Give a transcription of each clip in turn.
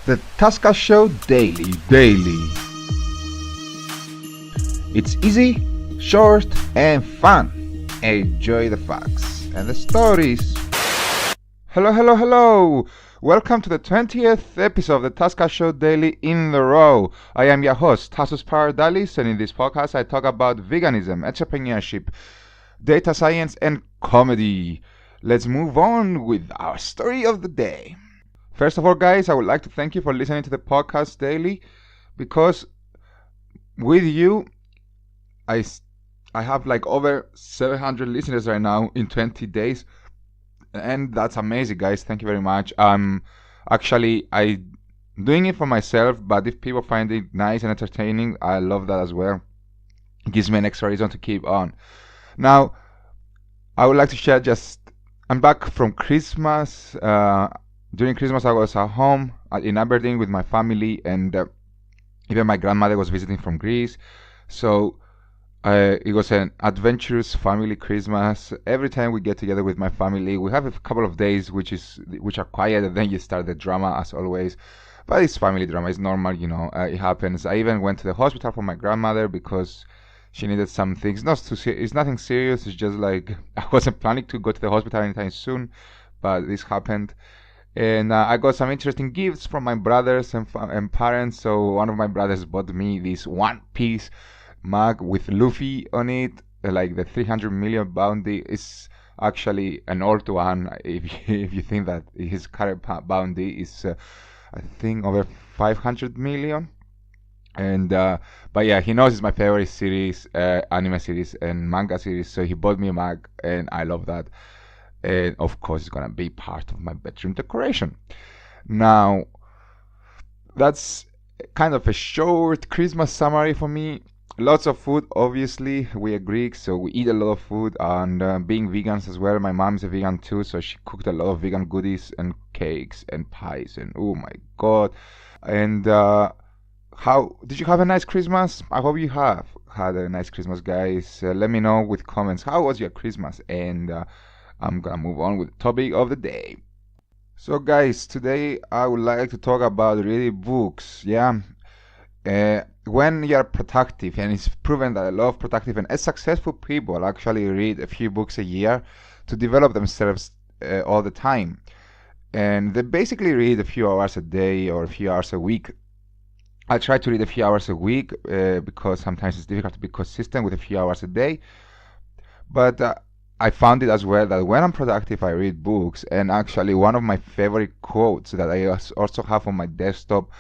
The Tasca Show Daily. It's easy, short, and fun. Enjoy the facts and the stories. Hello. Welcome to the 20th episode of the Tasca Show Daily in the row. I am your host, Tassos Paradalis, and in this podcast I talk about veganism, entrepreneurship, data science, and comedy. Let's move on with our story of the day. First of all, guys, I would like to thank you for listening to the podcast daily, because with you, I have like over 700 listeners right now in 20 days, and that's amazing, guys. Thank you very much. Actually, I doing it for myself, but if people find it nice and entertaining, I love that as well. It gives me an extra reason to keep on. Now, I would like to share I'm back from Christmas. During Christmas, I was at home in Aberdeen with my family, and even my grandmother was visiting from Greece. So it was an adventurous family Christmas. Every time we get together with my family, we have a couple of days which are quiet, and then you start the drama as always. But it's family drama. It's normal, it happens. I even went to the hospital for my grandmother because she needed some things. It's nothing serious. It's just like I wasn't planning to go to the hospital anytime soon, but this happened. And I got some interesting gifts from my brothers and parents. So one of my brothers bought me this one-piece mug with Luffy on it, like the 300 million bounty. Is actually an old one. If you think that his current bounty is, I think, over 500 million. And but yeah, he knows it's my favorite series, anime series and manga series. So he bought me a mug, and I love that. And of course, it's gonna be part of my bedroom decoration. Now, that's kind of a short Christmas summary for me. Lots of food, obviously. We are Greeks, so we eat a lot of food, and being vegans as well. My mom is a vegan too, so she cooked a lot of vegan goodies and cakes and pies, and oh my god. And how did you have a nice Christmas? I hope you have had a nice Christmas, guys. Let me know with comments. How was your Christmas? And I'm gonna move on with the topic of the day. So, guys, today I would like to talk about reading books. Yeah, when you're productive, and it's proven that a lot of productive and successful people actually read a few books a year to develop themselves all the time, and they basically read a few hours a day or a few hours a week. I try to read a few hours a week because sometimes it's difficult to be consistent with a few hours a day, but I found it as well that when I'm productive, I read books. And actually, one of my favorite quotes that I also have on my desktop,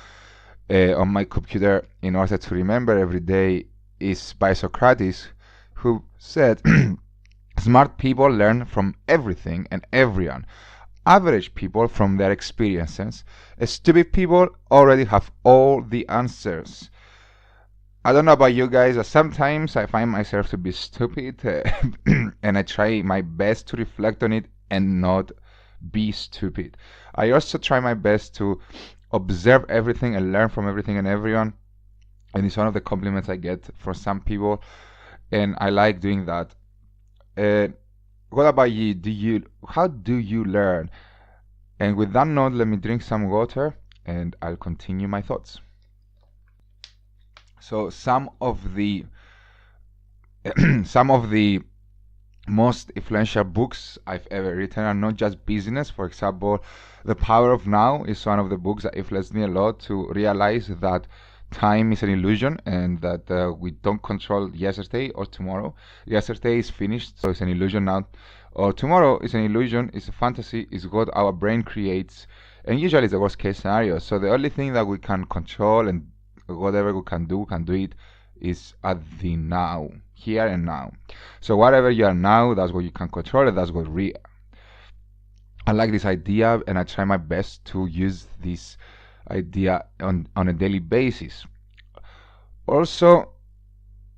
on my computer, in order to remember every day, is by Socrates, who said, "Smart people learn from everything and everyone. Average people from their experiences. Stupid people already have all the answers." I don't know about you guys, but sometimes I find myself to be stupid, and I try my best to reflect on it and not be stupid. I also try my best to observe everything and learn from everything and everyone, and it's one of the compliments I get from some people, and I like doing that. What about you? How do you learn? And with that note, let me drink some water, and I'll continue my thoughts. So some of the some of the most influential books I've ever written are not just business. For example, The Power of Now is one of the books that influenced me a lot to realize that time is an illusion, and that we don't control yesterday or tomorrow. Yesterday is finished, so it's an illusion now. Or tomorrow is an illusion, it's a fantasy, it's what our brain creates, and usually it's the worst case scenario. So the only thing that we can control, and whatever we can do it is at the now, here and now. So whatever you are now, that's what you can control, and that's what I like this idea, and I try my best to use this idea on a daily basis. Also,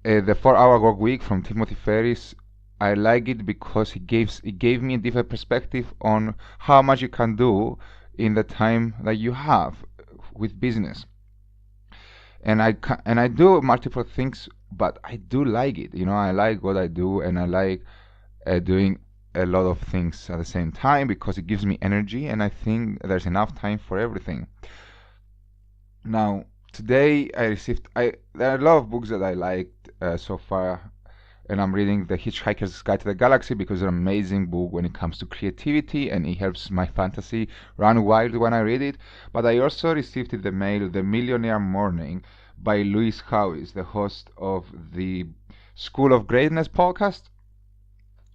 the 4-Hour Workweek from Timothy Ferris, I like it because it gave me a different perspective on how much you can do in the time that you have with business. And I do multiple things, but I do like it. I like what I do, and I like doing a lot of things at the same time because it gives me energy, and I think there's enough time for everything. Now, today I received I there are a lot of books that I liked so far, and I'm reading The Hitchhiker's Guide to the Galaxy because it's an amazing book when it comes to creativity, and it helps my fantasy run wild when I read it. But I also received in the mail The Millionaire Morning by Louis Howes, the host of the School of Greatness podcast.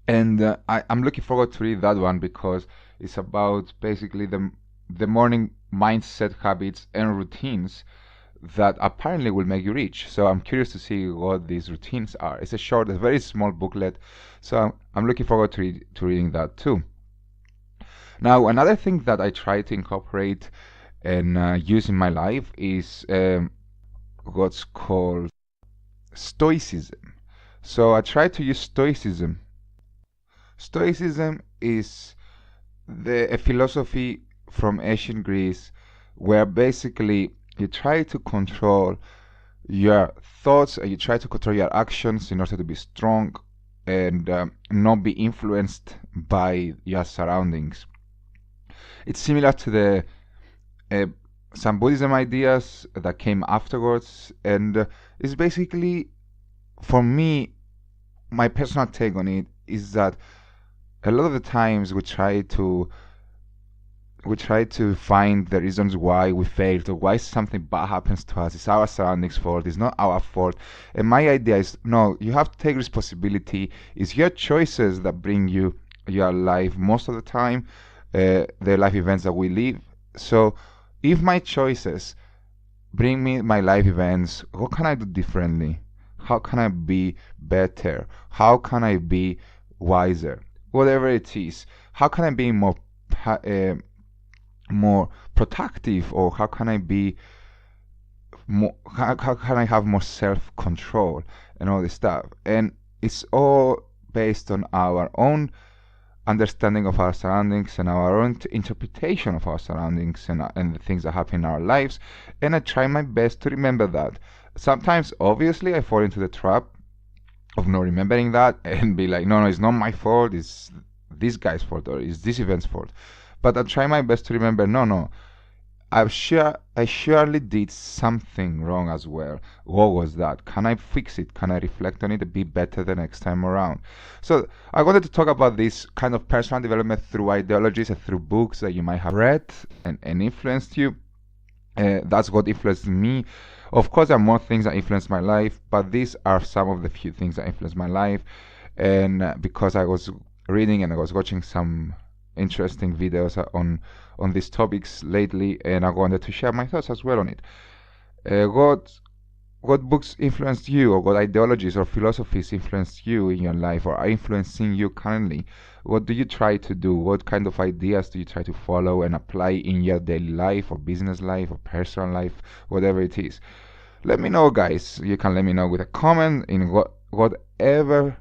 And I'm looking forward to read that one because it's about basically the morning mindset, habits, and routines that apparently will make you rich. So I'm curious to see what these routines are. It's a very small booklet, so I'm looking forward to reading that too. Now, another thing that I try to incorporate and use in my life is what's called Stoicism. So I try to use Stoicism. Stoicism is a philosophy from ancient Greece where basically you try to control your thoughts and you try to control your actions in order to be strong and not be influenced by your surroundings. It's similar to the uh, some Buddhism ideas that came afterwards, and it's basically, for me, my personal take on it is that a lot of the times we try to find the reasons why we failed or why something bad happens to us. It's our surroundings' fault. It's not our fault. And my idea is, no, you have to take responsibility. It's your choices that bring you your life most of the time, the life events that we live. So if my choices bring me my life events, what can I do differently? How can I be better? How can I be wiser? Whatever it is, how can I be more productive, or how can I be how can I have more self-control and all this stuff? And it's all based on our own understanding of our surroundings and our own interpretation of our surroundings and the things that happen in our lives. And I try my best to remember that. Sometimes, obviously, I fall into the trap of not remembering that and be like, no, it's not my fault, it's this guy's fault or it's this event's fault. But I try my best to remember, no, I surely did something wrong as well. What was that? Can I fix it? Can I reflect on it and be better the next time around? So I wanted to talk about this kind of personal development through ideologies and through books that you might have read and influenced you. That's what influenced me. Of course, there are more things that influenced my life, but these are some of the few things that influenced my life. And because I was reading and I was watching some interesting videos on these topics lately, and I wanted to share my thoughts as well on it. What books influenced you, or what ideologies or philosophies influenced you in your life, or are influencing you currently? What do you try to do? What kind of ideas do you try to follow and apply in your daily life, or business life, or personal life, whatever it is? Let me know, guys. You can let me know with a comment in whatever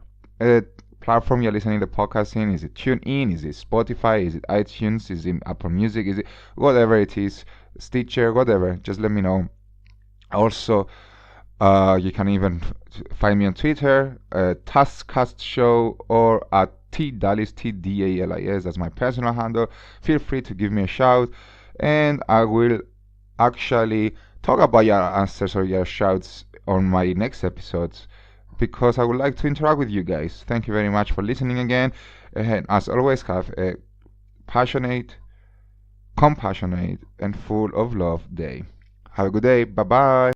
platform you're listening to the podcast in. Is it TuneIn? Is it Spotify? Is it iTunes? Is it Apple Music? Is it whatever it is, Stitcher, whatever? Just let me know. Also, you can even find me on Twitter, Taskcast Show, or at tdalis, TDALIS. That's my personal handle. Feel free to give me a shout, and I will actually talk about your answers or your shouts on my next episodes, because I would like to interact with you guys. Thank you very much for listening again. And as always, have a passionate, compassionate, and full of love day. Have a good day. Bye bye.